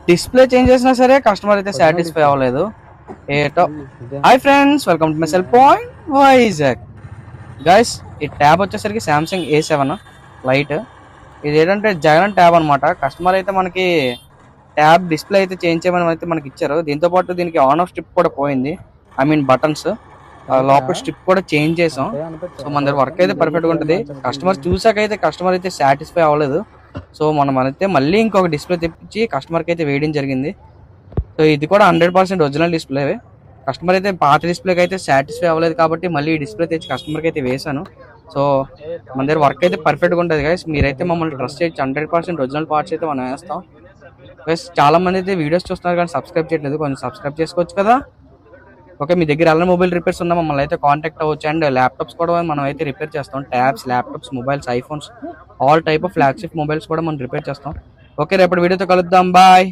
Display change చేసినా సరే customer అయితే సాటిస్ఫై అవ్వలేదు ఏటో. Hi friends, welcome to my cell point Vizag. Guys, ఈ ట్యాబ్ వచ్చేసరికి సామ్సంగ్ A7 లైట్. ఇది ఏంటంటే జగన్ ట్యాబ్ అనమాట. కస్టమర్ అయితే మనకి ట్యాబ్ డిస్ప్లే అయితే చేంజ్ చేయమని అయితే మనకి ఇచ్చారు. దీంతో పాటు దీనికి ఆన్ ఆఫ్ స్ట్రిప్ కూడా పోయింది, ఐ మీన్ బటన్స్ లోపల స్ట్రిప్ కూడా చేంజ్ చేసాం. సో మన దగ్గర వర్క్ అయితే పర్ఫెక్ట్గా ఉంటుంది. కస్టమర్ చూసాకైతే కస్టమర్ అయితే సాటిస్ఫై అవ్వలేదు. సో మనం అయితే మళ్ళీ ఇంకొక డిస్ప్లే తెప్పించి కస్టమర్కి అయితే వేయడం జరిగింది. సో ఇది కూడా 100% ఒరిజినల్ డిస్ప్లే. కస్టమర్ అయితే పాత డిస్ప్లేకి అయితే సాటిస్ఫై అవ్వలేదు కాబట్టి మళ్ళీ ఈ డిస్ప్లే తెచ్చి కస్టమర్కి అయితే వేసాను. సో మన దగ్గర వర్క్ అయితే పర్ఫెక్ట్గా ఉంటుంది గైస్. మీరైతే మమ్మల్ని ట్రస్ట్ చేయొచ్చు. 100% ఒరిజినల్ పార్ట్స్ అయితే మనం వేస్తాం గైస్. చాలా మంది అయితే వీడియోస్ చూస్తున్నారు కానీ సబ్స్క్రైబ్ చేయట్లేదు, కొంచెం సబ్స్క్రైబ్ చేసుకోవచ్చు కదా. ఓకే, మీ దగ్గర ఎలా మొబైల్ రిపేర్స్ ఉన్నా మమ్మల్ని అయితే కాంటాక్ట్ అవ్వచ్చు. అండ్ ల్యాప్టాప్స్ కూడా మనం అయితే రిపేర్ చేస్తాం. Tabs, laptops, mobiles, iPhones, all type of flagship mobiles కూడా మనం రిపేర్ చేస్తాం. ఓకే, రేపటి వీడియోతో కలుద్దాం. బాయ్.